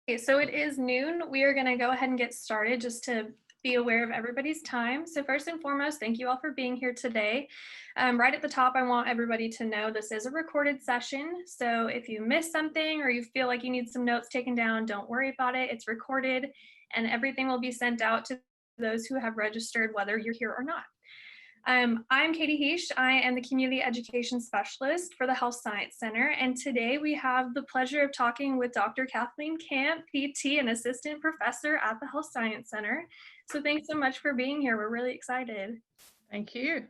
Okay, so it is noon. We are going to go ahead and get started just to be aware of everybody's time. So first and foremost, thank you all for being here today. Right at the top, I want everybody to know this is a recorded session. So if you miss something or you feel like you need some notes taken down, don't worry about it. It's recorded and everything will be sent out to those who have registered, whether you're here or not. I'm Katie Heish. I am the Community Education Specialist for the Health Science Center, and today we have the pleasure of talking with Dr. Kathlene Camp, PT and Assistant Professor at the Health Science Center. So thanks so much for being here. We're really excited. Thank you.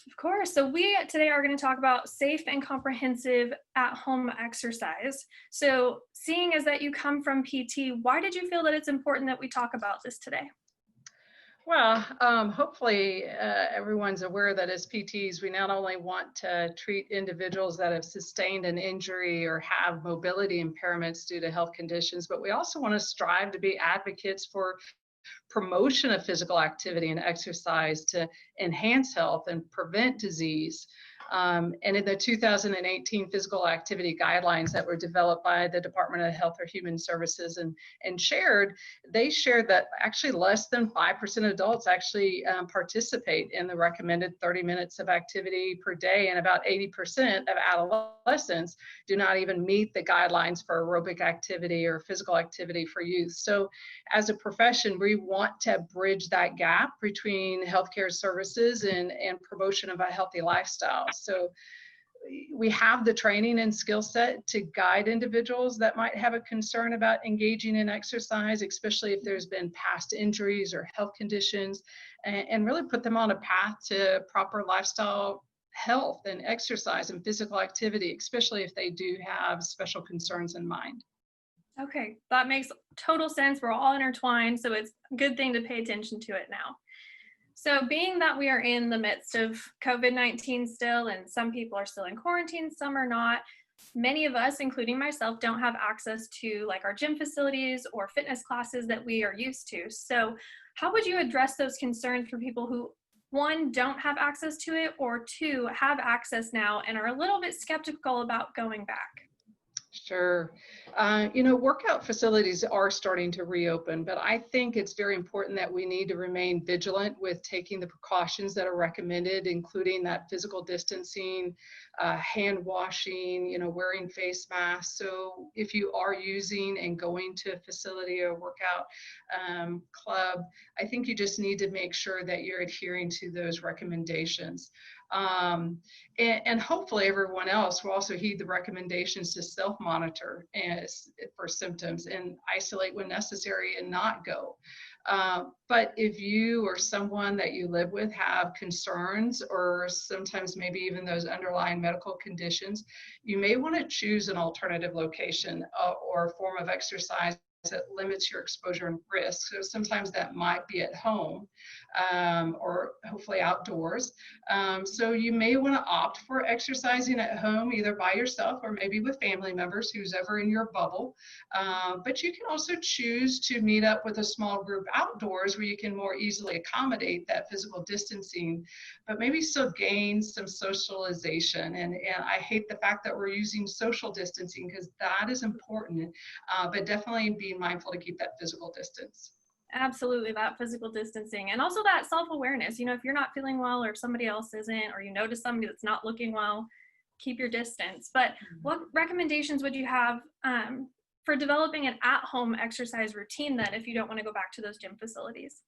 Of course. So we today are going to talk about safe and comprehensive at-home exercise. So seeing as that you come from PT, why did you feel that it's important that we talk about this today? Well, hopefully everyone's aware that as PTs, we not only want to treat individuals that have sustained an injury or have mobility impairments due to health conditions, but we also want to strive to be advocates for promotion of physical activity and exercise to enhance health and prevent disease. And in the 2018 physical activity guidelines that were developed by the Department of Health or Human Services and shared, they shared that actually less than 5% of adults actually participate in the recommended 30 minutes of activity per day, and about 80% of adolescents do not even meet the guidelines for aerobic activity or physical activity for youth. So as a profession, we want to bridge that gap between healthcare services and promotion of a healthy lifestyle. So we have the training and skill set to guide individuals that might have a concern about engaging in exercise, especially if there's been past injuries or health conditions, and really put them on a path to proper lifestyle health and exercise and physical activity, especially if they do have special concerns in mind. Okay, that makes total sense. We're all intertwined, so it's a good thing to pay attention to it now. So being that we are in the midst of COVID-19 still, and some people are still in quarantine, some are not, many of us, including myself, don't have access to like our gym facilities or fitness classes that we are used to. So how would you address those concerns for people who, one, don't have access to it, or two, have access now and are a little bit skeptical about going back? Sure. Workout facilities are starting to reopen, but I think it's very important that we need to remain vigilant with taking the precautions that are recommended, including that physical distancing, hand washing, wearing face masks. So if you are using and going to a facility or workout club, I think you just need to make sure that you're adhering to those recommendations. And hopefully everyone else will also heed the recommendations to self-monitor for symptoms and isolate when necessary and not go. But if you or someone that you live with have concerns, or sometimes maybe even those underlying medical conditions, you may want to choose an alternative location or form of exercise that limits your exposure and risk. So sometimes that might be at home or hopefully outdoors. So you may want to opt for exercising at home, either by yourself or maybe with family members, who's ever in your bubble. But you can also choose to meet up with a small group outdoors where you can more easily accommodate that physical distancing, but maybe still gain some socialization. And I hate the fact that we're using social distancing, because that is important, but definitely be mindful to keep that physical distance. Absolutely, that physical distancing, and also that self-awareness. If you're not feeling well, or if somebody else isn't, or you notice somebody that's not looking well, keep your distance. But what recommendations would you have for developing an at-home exercise routine then, if you don't want to go back to those gym facilities?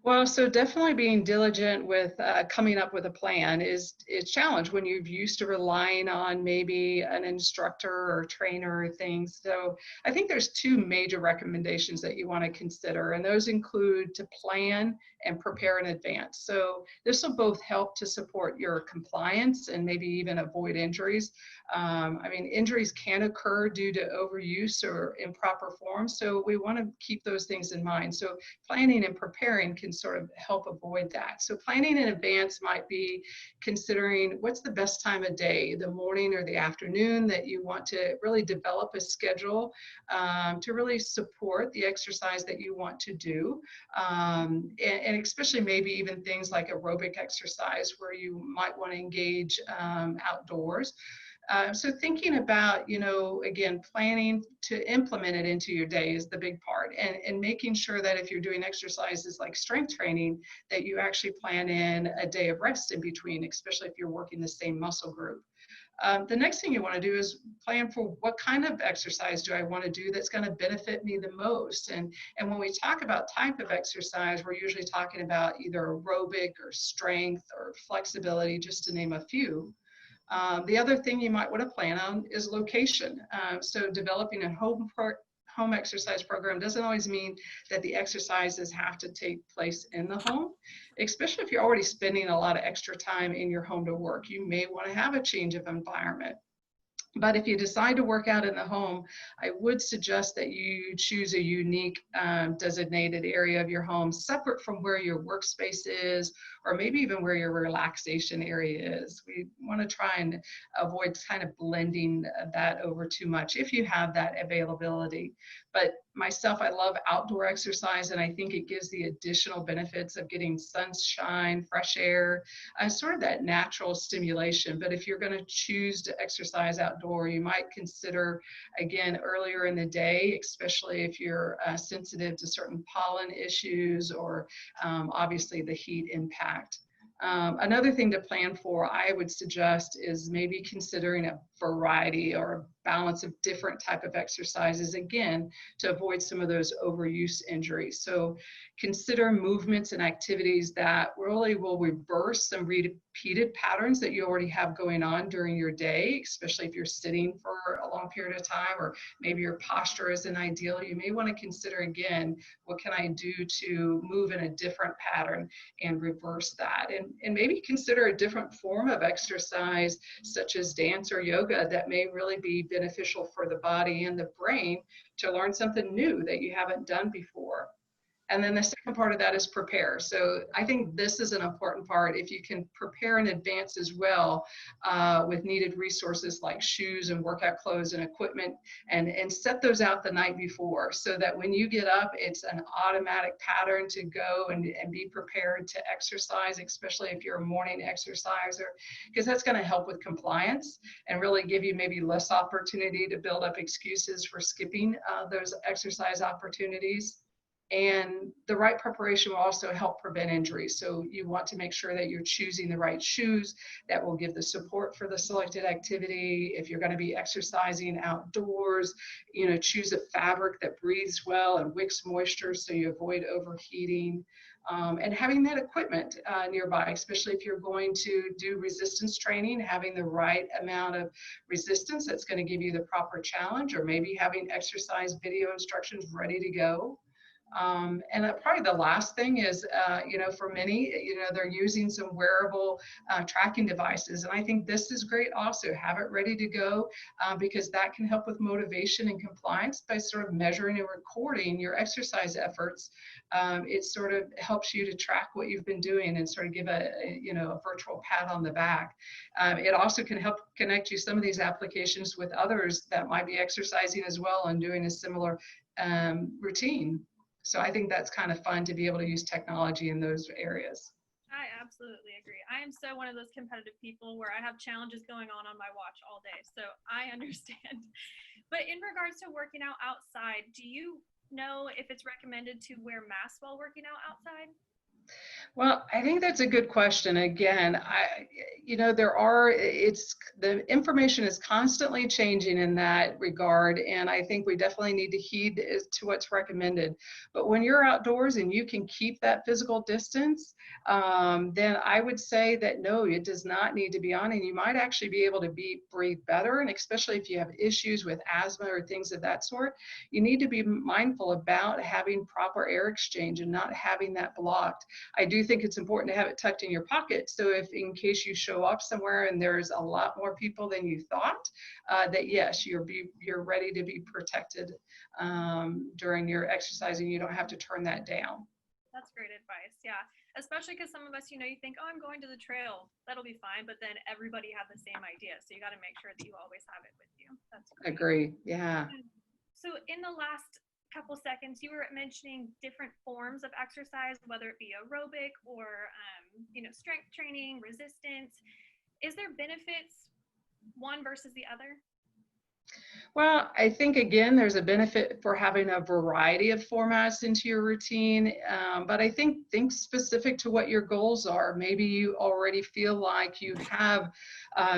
Well, so definitely being diligent with coming up with a plan is a challenge when you're used to relying on maybe an instructor or trainer or things. So I think there's two major recommendations that you want to consider, and those include to plan and prepare in advance. So this will both help to support your compliance and maybe even avoid injuries. Injuries can occur due to overuse or improper form, so we want to keep those things in mind. So planning and preparing can sort of help avoid that. So planning in advance might be considering what's the best time of day, the morning or the afternoon, that you want to really develop a schedule to really support the exercise that you want to do. And especially maybe even things like aerobic exercise where you might want to engage outdoors. So thinking about, again, planning to implement it into your day is the big part, and making sure that if you're doing exercises like strength training, that you actually plan in a day of rest in between, especially if you're working the same muscle group. The next thing you want to do is plan for what kind of exercise do I want to do that's going to benefit me the most. And when we talk about type of exercise, we're usually talking about either aerobic or strength or flexibility, just to name a few. The other thing you might want to plan on is location. So developing a home exercise program doesn't always mean that the exercises have to take place in the home, especially if you're already spending a lot of extra time in your home to work. You may want to have a change of environment. But if you decide to work out in the home, I would suggest that you choose a unique designated area of your home, separate from where your workspace is, or maybe even where your relaxation area is. We want to try and avoid kind of blending that over too much if you have that availability. But myself, I love outdoor exercise, and I think it gives the additional benefits of getting sunshine, fresh air, sort of that natural stimulation. But if you're going to choose to exercise outdoor, you might consider, again, earlier in the day, especially if you're sensitive to certain pollen issues or obviously the heat impact. Another thing to plan for, I would suggest, is maybe considering a variety or a balance of different type of exercises, again, to avoid some of those overuse injuries. So consider movements and activities that really will reverse some repeated patterns that you already have going on during your day, especially if you're sitting for a long period of time, or maybe your posture isn't ideal. You may want to consider, again, what can I do to move in a different pattern and reverse that? And maybe consider a different form of exercise, such as dance or yoga, that may really be beneficial for the body and the brain to learn something new that you haven't done before. And then the second part of that is prepare. So I think this is an important part. If you can prepare in advance as well with needed resources like shoes and workout clothes and equipment, and set those out the night before, so that when you get up, it's an automatic pattern to go and be prepared to exercise, especially if you're a morning exerciser, because that's going to help with compliance and really give you maybe less opportunity to build up excuses for skipping those exercise opportunities. And the right preparation will also help prevent injuries. So you want to make sure that you're choosing the right shoes that will give the support for the selected activity. If you're going to be exercising outdoors, choose a fabric that breathes well and wicks moisture so you avoid overheating. And having that equipment nearby, especially if you're going to do resistance training, having the right amount of resistance that's going to give you the proper challenge, or maybe having exercise video instructions ready to go. And probably the last thing is, for many, they're using some wearable tracking devices. And I think this is great also. Have it ready to go because that can help with motivation and compliance by sort of measuring and recording your exercise efforts. It sort of helps you to track what you've been doing and sort of give a virtual pat on the back. It also can help connect you some of these applications with others that might be exercising as well and doing a similar routine. So I think that's kind of fun to be able to use technology in those areas. I absolutely agree. I am so one of those competitive people where I have challenges going on my watch all day. So I understand. But in regards to working out outside, do you know if it's recommended to wear masks while working out outside? Well, I think that's a good question. Again, the information is constantly changing in that regard, and I think we definitely need to heed to what's recommended. But when you're outdoors and you can keep that physical distance, then I would say that no, it does not need to be on, and you might actually be able to breathe better. And especially if you have issues with asthma or things of that sort, you need to be mindful about having proper air exchange and not having that blocked. I do think it's important to have it tucked in your pocket. So if in case you show up somewhere and there's a lot more people than you thought, that yes, you're ready to be protected during your exercise, and you don't have to turn that down. That's great advice. Yeah. Especially because some of us, you think, oh, I'm going to the trail. That'll be fine. But then everybody had the same idea. So you got to make sure that you always have it with you. That's great. Agree. Yeah. So in the last couple seconds, you were mentioning different forms of exercise, whether it be aerobic or strength training, resistance. Is there benefits one versus the other? Well, I think again, there's a benefit for having a variety of formats into your routine, but I think specific to what your goals are. Maybe you already feel like you have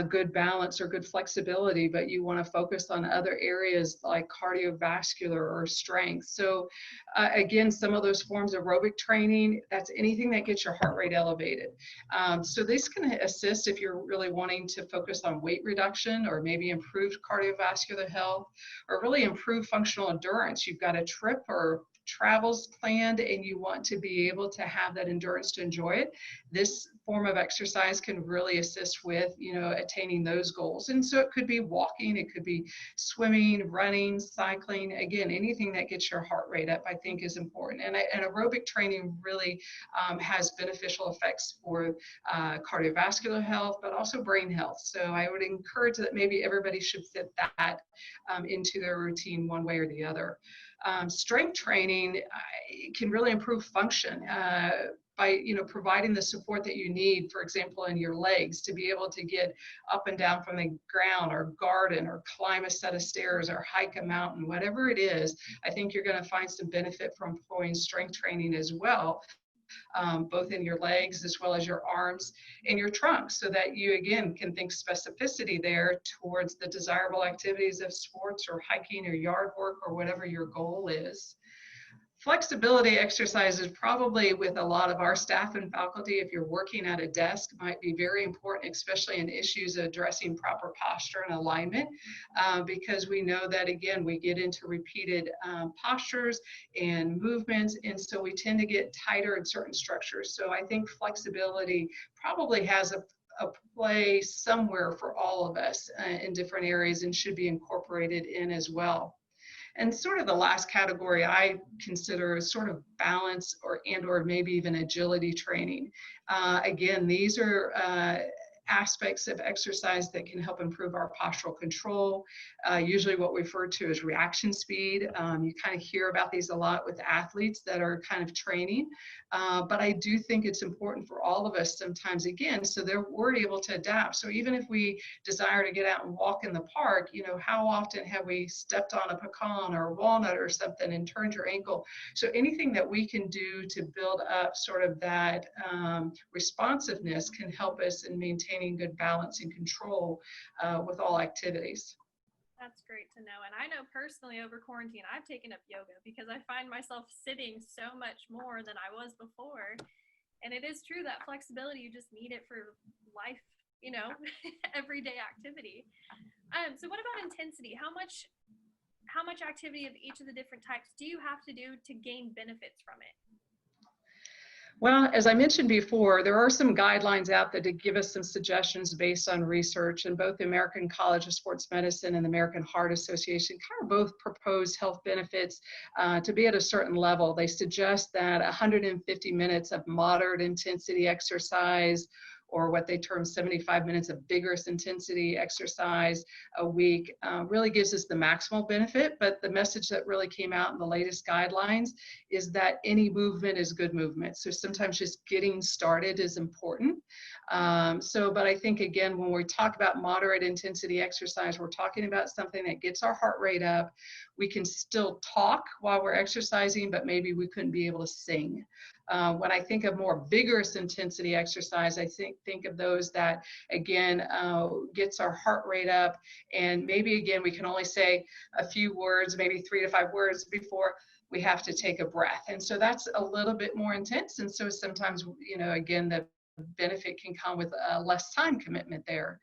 good balance or good flexibility, but you want to focus on other areas like cardiovascular or strength. So again, some of those forms of aerobic training, that's anything that gets your heart rate elevated. So this can assist if you're really wanting to focus on weight reduction or maybe improved cardiovascular health or really improve functional endurance. You've got a trip or travels planned and you want to be able to have that endurance to enjoy it. This form of exercise can really assist with, attaining those goals. And so it could be walking, it could be swimming, running, cycling. Again, anything that gets your heart rate up, I think is important. And aerobic training really has beneficial effects for cardiovascular health, but also brain health. So I would encourage that maybe everybody should fit that into their routine one way or the other. Strength training can really improve function by providing the support that you need, for example, in your legs to be able to get up and down from the ground or garden or climb a set of stairs or hike a mountain, whatever it is. I think you're going to find some benefit from employing strength training as well. Both in your legs as well as your arms and your trunk, so that you again can think specificity there towards the desirable activities of sports or hiking or yard work or whatever your goal is. Flexibility exercises probably with a lot of our staff and faculty, if you're working at a desk, might be very important, especially in issues of addressing proper posture and alignment, because we know that, again, we get into repeated postures and movements, and so we tend to get tighter in certain structures. So I think flexibility probably has a place somewhere for all of us in different areas and should be incorporated in as well. And sort of the last category I consider is sort of balance or maybe even agility training. Again, these are aspects of exercise that can help improve our postural control, usually what we refer to as reaction speed. You kind of hear about these a lot with athletes that are kind of training, but I do think it's important for all of us sometimes, again, so we're able to adapt. So even if we desire to get out and walk in the park, how often have we stepped on a pecan or a walnut or something and turned your ankle? So anything that we can do to build up sort of that responsiveness can help us in maintaining good balance and control with all activities. That's great to know. And I know personally over quarantine, I've taken up yoga because I find myself sitting so much more than I was before. And it is true that flexibility, you just need it for life, everyday activity. So what about intensity? How much activity of each of the different types do you have to do to gain benefits from it? Well, as I mentioned before, there are some guidelines out there to give us some suggestions based on research, and both the American College of Sports Medicine and the American Heart Association kind of both propose health benefits to be at a certain level. They suggest that 150 minutes of moderate intensity exercise, or what they term 75 minutes of vigorous intensity exercise a week, really gives us the maximal benefit. But the message that really came out in the latest guidelines is that any movement is good movement. So sometimes just getting started is important. But I think, again, when we talk about moderate intensity exercise, we're talking about something that gets our heart rate up. We can still talk while we're exercising, but maybe we couldn't be able to sing. When I think of more vigorous intensity exercise, I think of those that, again, gets our heart rate up. And maybe, again, we can only say a few words, maybe 3 to 5 words before we have to take a breath. And so that's a little bit more intense. And so sometimes, again, the benefit can come with less time commitment there.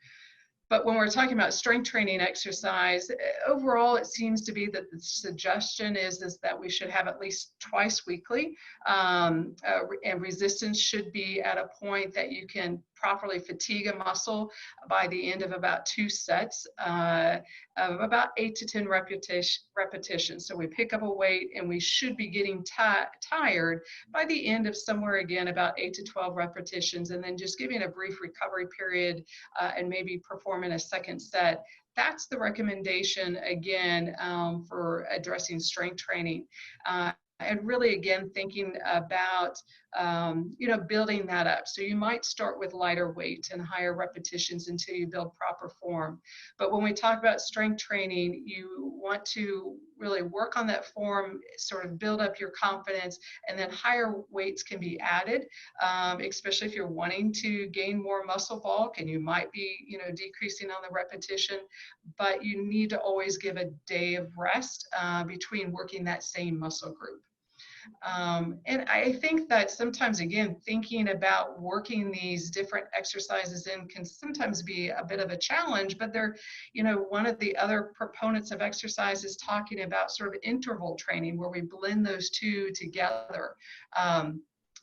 But when we're talking about strength training exercise, overall, it seems to be that the suggestion is that we should have at least twice weekly, and resistance should be at a point that you can properly fatigue a muscle by the end of about 2 sets of about 8 to 10 repetitions. So we pick up a weight and we should be getting tired by the end of somewhere, again, about 8 to 12 repetitions, and then just giving a brief recovery period and maybe performing a second set. That's the recommendation, again, for addressing strength training. And really, again, thinking about building that up. So you might start with lighter weight and higher repetitions until you build proper form. But when we talk about strength training, you want to really work on that form, sort of build up your confidence, and then higher weights can be added, especially if you're wanting to gain more muscle bulk and you might be, decreasing on the repetition, but you need to always give a day of rest between working that same muscle group. And I think that sometimes, again, thinking about working these different exercises in can sometimes be a bit of a challenge, but they're, one of the other proponents of exercise is talking about sort of interval training where we blend those two together.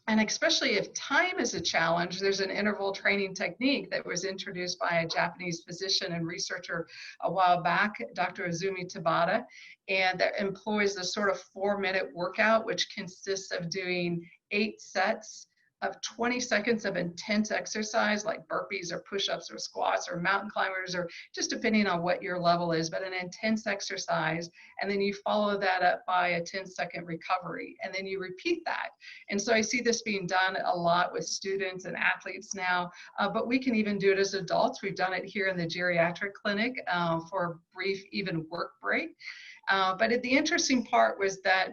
And especially if time is a challenge, there's an interval training technique that was introduced by a Japanese physician and researcher a while back, Dr. Izumi Tabata, and that employs a sort of 4-minute workout, which consists of doing 8 sets of 20 seconds of intense exercise like burpees or push-ups or squats or mountain climbers, or just depending on what your level is, but an intense exercise. And then you follow that up by a 10-second recovery, and then you repeat that. And so I see this being done a lot with students and athletes now, but we can even do it as adults. We've done it here in the geriatric clinic for a brief even work break. But the interesting part was that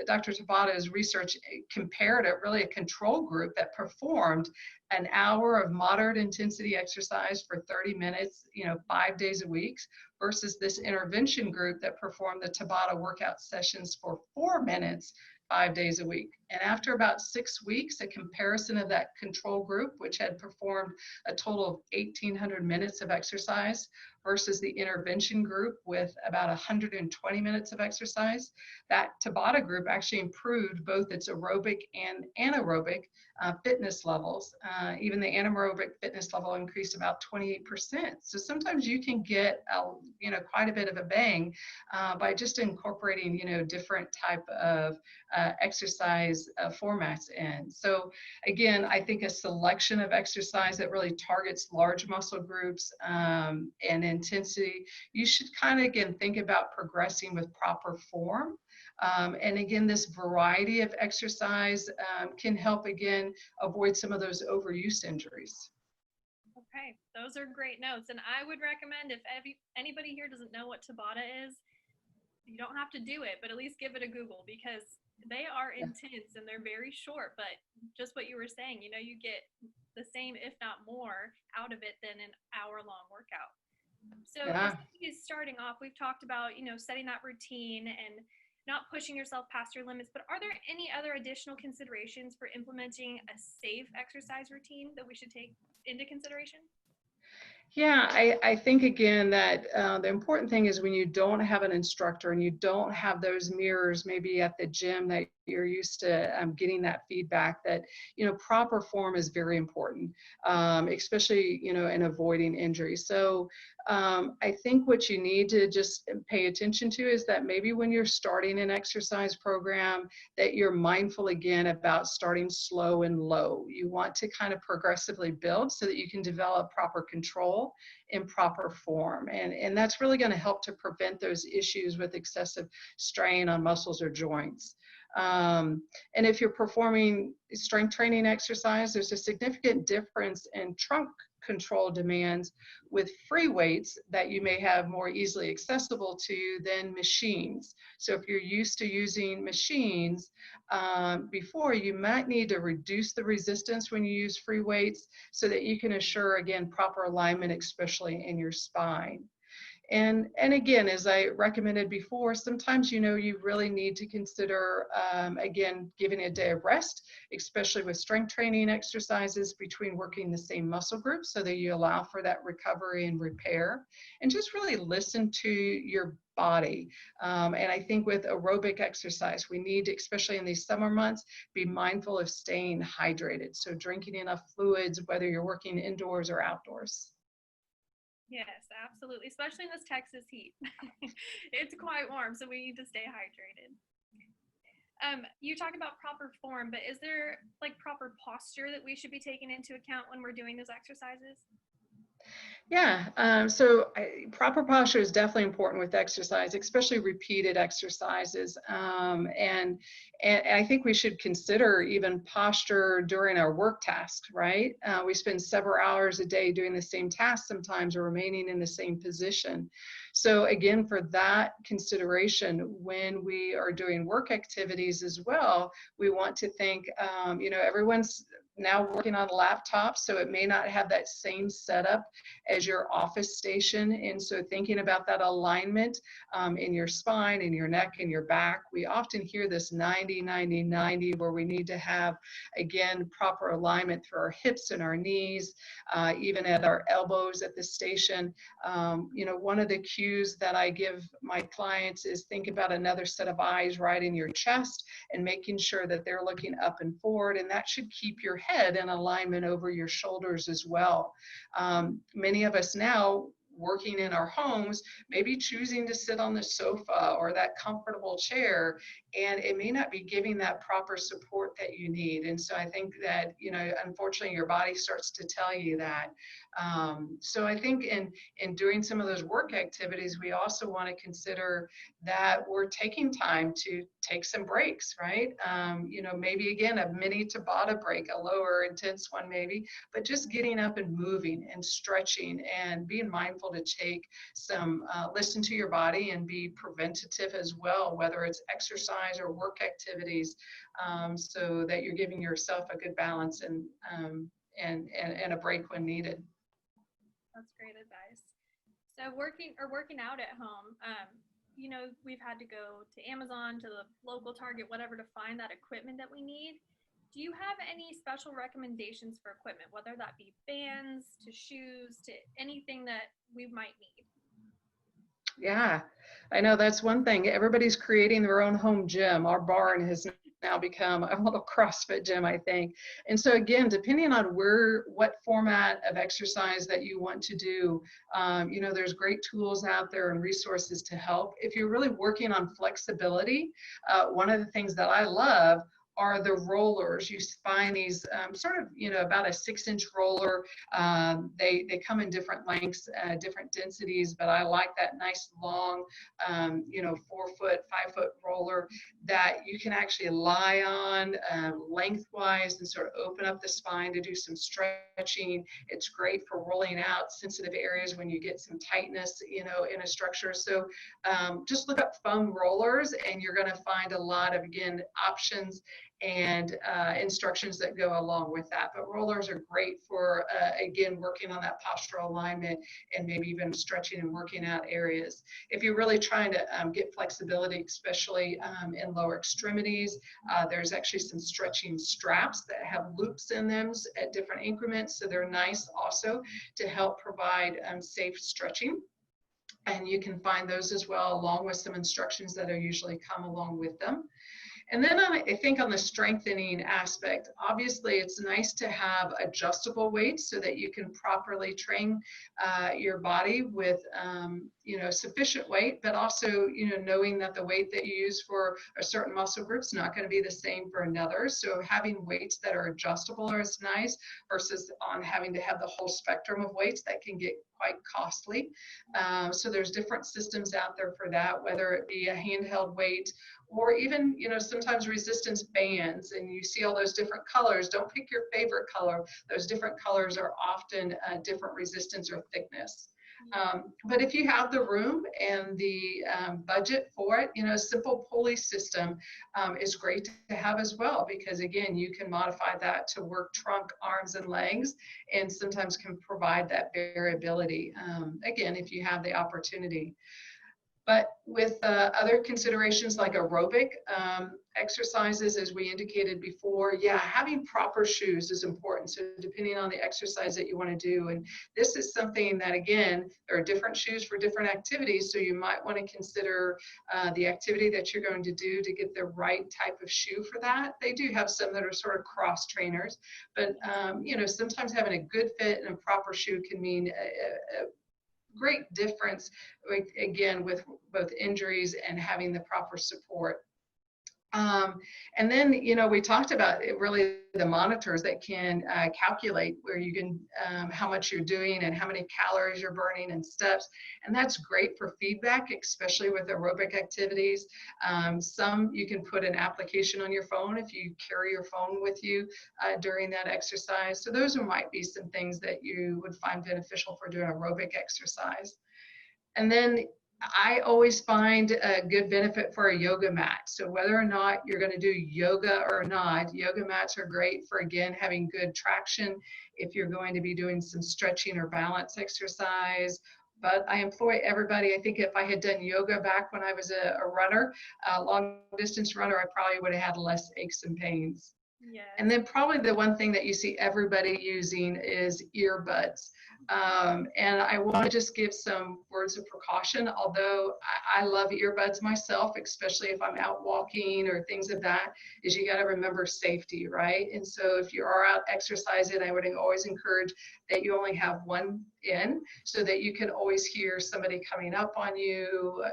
Dr. Tabata's research compared a control group that performed an hour of moderate intensity exercise for 30 minutes, 5 days a week, versus this intervention group that performed the Tabata workout sessions for 4 minutes, 5 days a week. And after about 6 weeks, a comparison of that control group, which had performed a total of 1,800 minutes of exercise, versus the intervention group with about 120 minutes of exercise, that Tabata group actually improved both its aerobic and anaerobic fitness levels. Even the anaerobic fitness level increased about 28%. So sometimes you can get quite a bit of a bang by just incorporating different type of exercise formats in. So again, I think a selection of exercise that really targets large muscle groups and intensity, you should kind of, again, think about progressing with proper form. And again, this variety of exercise can help, again, avoid some of those overuse injuries. Okay, those are great notes. And I would recommend, if anybody here doesn't know what Tabata is, you don't have to do it, but at least give it a Google, because they are intense and they're very short. But just what you were saying, you get the same, if not more, out of it than an hour-long workout. So as somebody's starting off, we've talked about, setting that routine and not pushing yourself past your limits, but are there any other additional considerations for implementing a safe exercise routine that we should take into consideration? Yeah, I think, again, that the important thing is when you don't have an instructor and you don't have those mirrors maybe at the gym that you're used to getting that feedback, that, proper form is very important, especially, in avoiding injury. So I think what you need to just pay attention to is that maybe when you're starting an exercise program, that you're mindful, again, about starting slow and low. You want to kind of progressively build so that you can develop proper control in proper form. And that's really going to help to prevent those issues with excessive strain on muscles or joints. And if you're performing strength training exercise, there's a significant difference in trunk control demands with free weights that you may have more easily accessible to than machines. So if you're used to using machines before, you might need to reduce the resistance when you use free weights so that you can assure, again, proper alignment, especially in your spine. And again, as I recommended before, sometimes, you really need to consider, again, giving a day of rest, especially with strength training exercises between working the same muscle group so that you allow for that recovery and repair, and just really listen to your body. And I think with aerobic exercise, we need to, especially in these summer months, be mindful of staying hydrated. So drinking enough fluids, whether you're working indoors or outdoors. Yes, absolutely. Especially in this Texas heat. It's quite warm, so we need to stay hydrated. You talked about proper form, but is there proper posture that we should be taking into account when we're doing those exercises? Yeah, proper posture is definitely important with exercise, especially repeated exercises. And I think we should consider even posture during our work tasks, right? We spend several hours a day doing the same task sometimes or remaining in the same position. So again, for that consideration, when we are doing work activities as well, we want to think, everyone's now working on a laptop, so it may not have that same setup as your office station. And so thinking about that alignment in your spine, in your neck, in your back, we often hear this 90, 90, 90, where we need to have, again, proper alignment through our hips and our knees, even at our elbows at the station. One of the cues that I give my clients is think about another set of eyes right in your chest and making sure that they're looking up and forward, and that should keep your head in alignment over your shoulders as well. Many of us now working in our homes, maybe choosing to sit on the sofa or that comfortable chair, and it may not be giving that proper support that you need. And so I think that, unfortunately, your body starts to tell you that. So I think in doing some of those work activities, we also want to consider that we're taking time to take some breaks, right? Maybe again, a mini Tabata break, a lower intense one maybe, but just getting up and moving and stretching and being mindful to take some, listen to your body and be preventative as well, whether it's exercise or work activities, so that you're giving yourself a good balance and a break when needed. That's great advice. So working out at home, we've had to go to Amazon, to the local Target, whatever, to find that equipment that we need. Do you have any special recommendations for equipment, whether that be bands to shoes to anything that we might need? Yeah, I know that's one thing. Everybody's creating their own home gym. Our barn has now become a little CrossFit gym, I think. And so again, depending on what format of exercise that you want to do, there's great tools out there and resources to help. If you're really working on flexibility, one of the things that I love are the rollers. You find these about a 6-inch roller. They come in different lengths, different densities, but I like that nice long, 4-foot, 5-foot roller that you can actually lie on lengthwise and sort of open up the spine to do some stretching. It's great for rolling out sensitive areas when you get some tightness, in a structure. So just look up foam rollers and you're going to find a lot of, again, options and instructions that go along with that. But rollers are great for, again, working on that postural alignment and maybe even stretching and working out areas. If you're really trying to get flexibility, especially in lower extremities, there's actually some stretching straps that have loops in them at different increments. So they're nice also to help provide safe stretching. And you can find those as well, along with some instructions that are usually come along with them. And then I think on the strengthening aspect, obviously it's nice to have adjustable weights so that you can properly train your body with, sufficient weight, but also, knowing that the weight that you use for a certain muscle group is not going to be the same for another. So having weights that are adjustable is nice versus on having to have the whole spectrum of weights that can get quite costly. So there's different systems out there for that, whether it be a handheld weight or even, sometimes resistance bands, and you see all those different colors. Don't pick your favorite color. Those different colors are often different resistance or thickness. But if you have the room and the budget for it, a simple pulley system is great to have as well, because again, you can modify that to work trunk, arms, and legs, and sometimes can provide that variability, again, if you have the opportunity. But with other considerations like aerobic exercises, as we indicated before, having proper shoes is important. So depending on the exercise that you want to do, and this is something that, again, there are different shoes for different activities. So you might want to consider the activity that you're going to do to get the right type of shoe for that. They do have some that are sort of cross trainers, but sometimes having a good fit and a proper shoe can mean a great difference, again, with both injuries and having the proper support. And then, we talked about really the monitors that can calculate where you can, how much you're doing and how many calories you're burning and steps. And that's great for feedback, especially with aerobic activities. Some you can put an application on your phone if you carry your phone with you during that exercise. So those might be some things that you would find beneficial for doing aerobic exercise. And then I always find a good benefit for a yoga mat. So whether or not you're going to do yoga or not, yoga mats are great for, again, having good traction if you're going to be doing some stretching or balance exercise. But I employ everybody. I think if I had done yoga back when I was a runner, a long distance runner, I probably would have had less aches and pains. Yes. And then probably the one thing that you see everybody using is earbuds. And I want to just give some words of precaution, although I love earbuds myself, especially if I'm out walking or things of that, is you got to remember safety, right? And so if you are out exercising, I would always encourage that you only have one in so that you can always hear somebody coming up on you,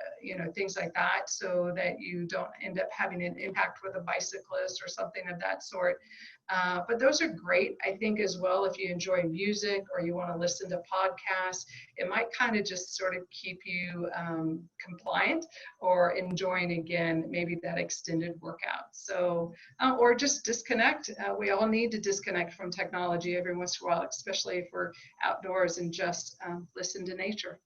things like that, so that you don't end up having an impact with a bicyclist or something of that sort. But those are great, I think, as well, if you enjoy music or you want to listen to podcasts. It might kind of just sort of keep you compliant or enjoying, again, maybe that extended workout. So, or just disconnect. We all need to disconnect from technology every once in a while, especially if we're outdoors, and just listen to nature.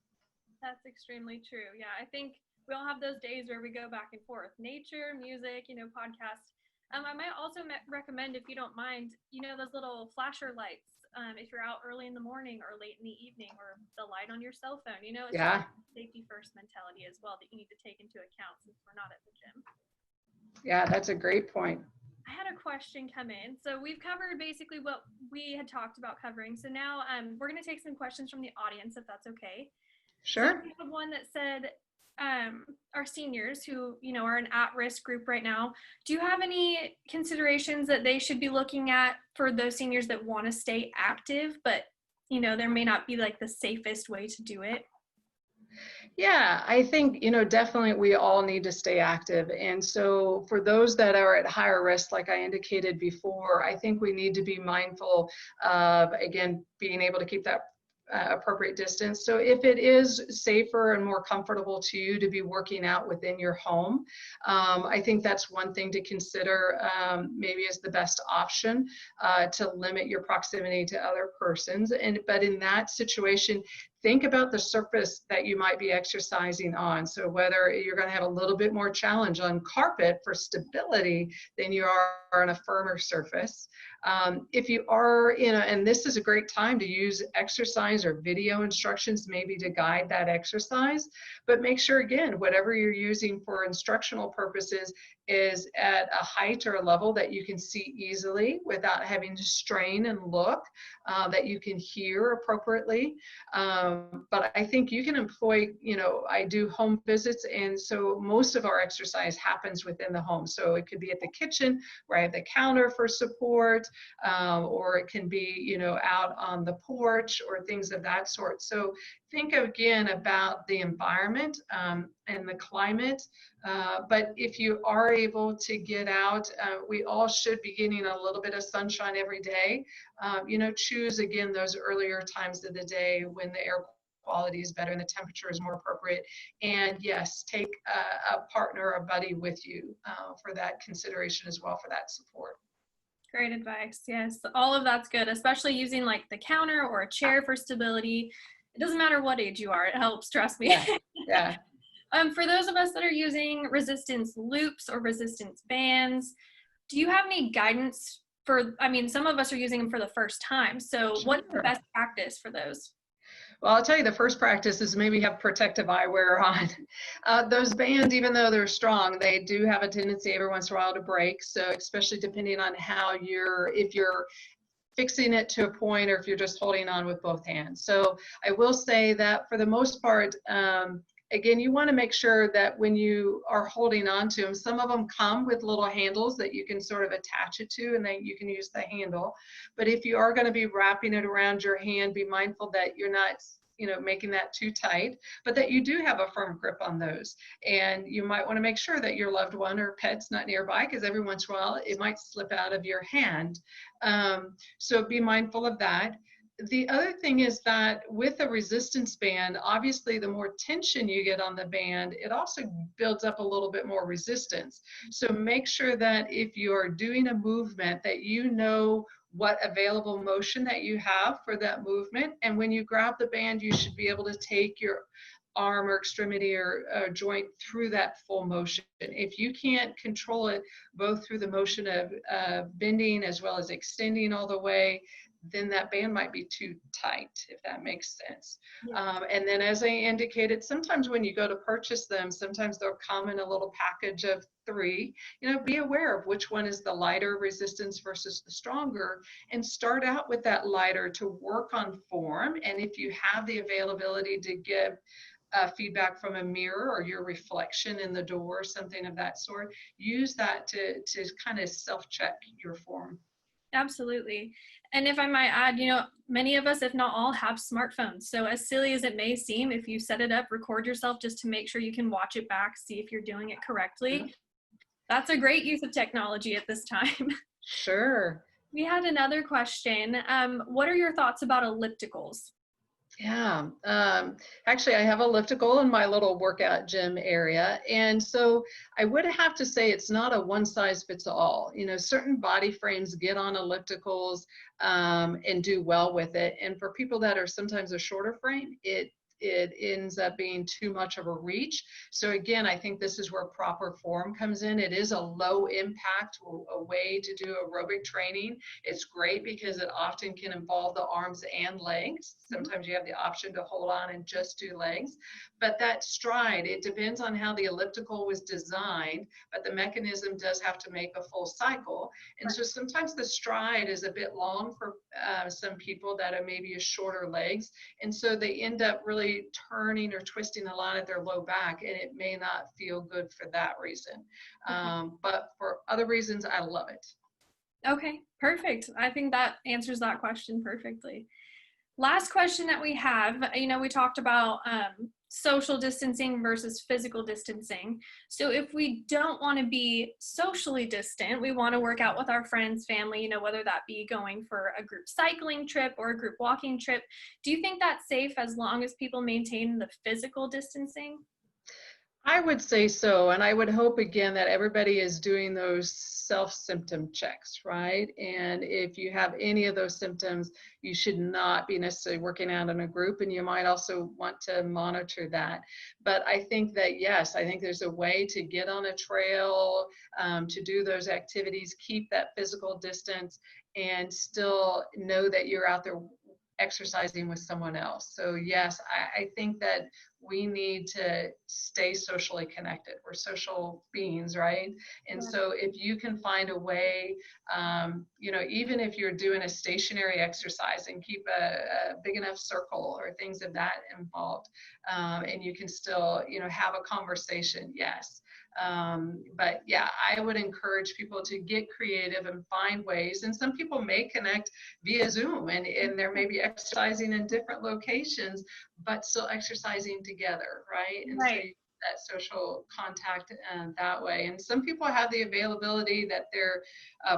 That's extremely true. Yeah, I think we all have those days where we go back and forth. Nature, music, podcasts. I might also recommend, if you don't mind, those little flasher lights, if you're out early in the morning or late in the evening, or the light on your cell phone. It's Yeah. just safety first mentality as well that you need to take into account since we're not at the gym. Yeah, that's a great point. I had a question come in. So we've covered basically what we had talked about covering. So now we're going to take some questions from the audience, if that's okay. Sure. So we have one that said, our seniors who, are an at-risk group right now, do you have any considerations that they should be looking at for those seniors that want to stay active, but, there may not be like the safest way to do it? Yeah, I think, definitely we all need to stay active. And so for those that are at higher risk, like I indicated before, I think we need to be mindful of, again, being able to keep that appropriate distance. So if it is safer and more comfortable to you to be working out within your home, I think that's one thing to consider, maybe as the best option to limit your proximity to other persons. But in that situation, think about the surface that you might be exercising on. So whether you're going to have a little bit more challenge on carpet for stability than you are on a firmer surface. If you are, and this is a great time to use exercise or video instructions maybe to guide that exercise, but make sure, again, whatever you're using for instructional purposes is at a height or a level that you can see easily without having to strain and look, that you can hear appropriately. But I think you can employ, I do home visits, and so most of our exercise happens within the home. So it could be at the kitchen where I have the counter for support, or it can be, out on the porch or things of that sort. So think again about the environment and the climate. But if you are able to get out, we all should be getting a little bit of sunshine every day. Choose again those earlier times of the day when the air quality is better and the temperature is more appropriate. And yes, take a partner, a buddy with you for that consideration as well, for that support. Great advice. Yes, all of that's good, especially using like the counter or a chair for stability. It doesn't matter what age you are, it helps, trust me. Yeah. For those of us that are using resistance loops or resistance bands, do you have any guidance for, some of us are using them for the first time. So Sure. What's the best practice for those? Well, I'll tell you, the first practice is maybe have protective eyewear on. Those bands, even though they're strong, they do have a tendency every once in a while to break. So especially depending on how if you're fixing it to a point or if you're just holding on with both hands. So I will say that for the most part, again, you want to make sure that when you are holding on to them, some of them come with little handles that you can sort of attach it to, and then you can use the handle. But if you are going to be wrapping it around your hand, be mindful that you're not, making that too tight, but that you do have a firm grip on those. And you might want to make sure that your loved one or pet's not nearby, because every once in a while it might slip out of your hand. So be mindful of that. The other thing is that with a resistance band, obviously the more tension you get on the band, it also builds up a little bit more resistance. So make sure that if you are doing a movement, that you know what available motion that you have for that movement. And when you grab the band, you should be able to take your arm or extremity or joint through that full motion. If you can't control it both through the motion of bending as well as extending all the way, then that band might be too tight, if that makes sense. Yeah. And then as I indicated, sometimes when you go to purchase them, sometimes they'll come in a little package of 3. Be aware of which one is the lighter resistance versus the stronger, and start out with that lighter to work on form. And if you have the availability to give feedback from a mirror or your reflection in the door, something of that sort, use that to kind of self-check your form. Absolutely. And if I might add, many of us, if not all, have smartphones. So as silly as it may seem, if you set it up, record yourself just to make sure you can watch it back, see if you're doing it correctly. Yeah. That's a great use of technology at this time. Sure. We had another question. What are your thoughts about ellipticals? Yeah, actually I have elliptical in my little workout gym area. And so I would have to say it's not a one size fits all. Certain body frames get on ellipticals and do well with it. And for people that are sometimes a shorter frame, it ends up being too much of a reach. So again, I think this is where proper form comes in. It is a low impact a way to do aerobic training. It's great because it often can involve the arms and legs. Sometimes you have the option to hold on and just do legs. But that stride, it depends on how the elliptical was designed, but the mechanism does have to make a full cycle. And so sometimes the stride is a bit long for some people that are maybe a shorter legs. And so they end up really turning or twisting a lot at their low back, and it may not feel good for that reason. But for other reasons, I love it. Okay, perfect. I think that answers that question perfectly. Last question that we have, we talked about social distancing versus physical distancing. So if we don't want to be socially distant, we want to work out with our friends, family, whether that be going for a group cycling trip or a group walking trip, do you think that's safe as long as people maintain the physical distancing? I would say so. And I would hope again that everybody is doing those self-symptom checks, right? And if you have any of those symptoms, you should not be necessarily working out in a group, and you might also want to monitor that. But I think that, yes, I think there's a way to get on a trail, to do those activities, keep that physical distance, and still know that you're out there exercising with someone else. So yes, I think that we need to stay socially connected. We're social beings, right? And so if you can find a way, even if you're doing a stationary exercise, and keep a big enough circle or things of that involved, and you can still, have a conversation, yes. But yeah, I would encourage people to get creative and find ways. And some people may connect via Zoom, and they're maybe exercising in different locations, but still exercising together, right? And so you that social contact that way. And some people have the availability that they're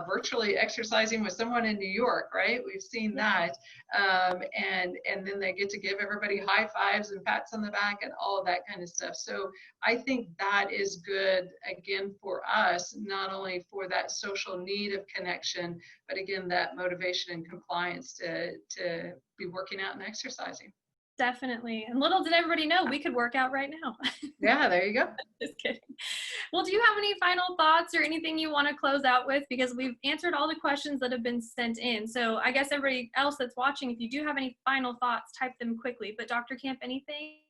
virtually exercising with someone in New York, right? We've seen that. And then they get to give everybody high fives and pats on the back and all of that kind of stuff. So I think that is good, again, for us, not only for that social need of connection, but again, that motivation and compliance to be working out and exercising. Definitely. And little did everybody know we could work out right now. Yeah, there you go. Just kidding. Well, do you have any final thoughts or anything you want to close out with? Because we've answered all the questions that have been sent in. So I guess everybody else that's watching, if you do have any final thoughts, type them quickly. But Dr. Camp, anything?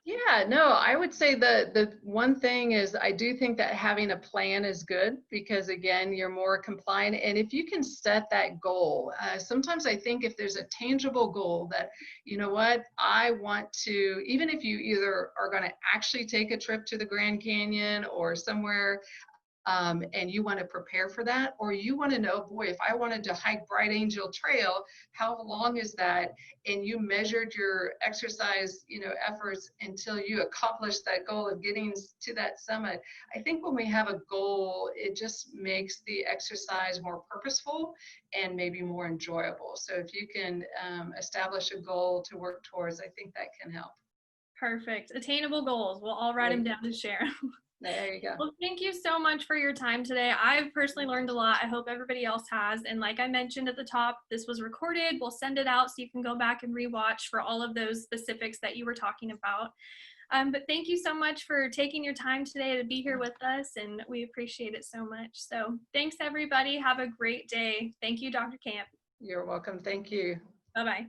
Yeah, no, I would say the one thing is I do think that having a plan is good, because again, you're more compliant. And if you can set that goal, sometimes I think if there's a tangible goal that, you know what, I want to, even if you either are going to actually take a trip to the Grand Canyon or somewhere and you want to prepare for that, or you want to know, boy, if I wanted to hike Bright Angel Trail, how long is that? And you measured your exercise, efforts until you accomplished that goal of getting to that summit. I think when we have a goal, it just makes the exercise more purposeful and maybe more enjoyable. So if you can establish a goal to work towards, I think that can help. Perfect. Attainable goals. We'll all write them down to share. There you go. Well, thank you so much for your time today. I've personally learned a lot. I hope everybody else has. And like I mentioned at the top, this was recorded. We'll send it out so you can go back and rewatch for all of those specifics that you were talking about. But thank you so much for taking your time today to be here with us, and we appreciate it so much. So thanks, everybody. Have a great day. Thank you, Dr. Camp. You're welcome. Thank you. Bye-bye.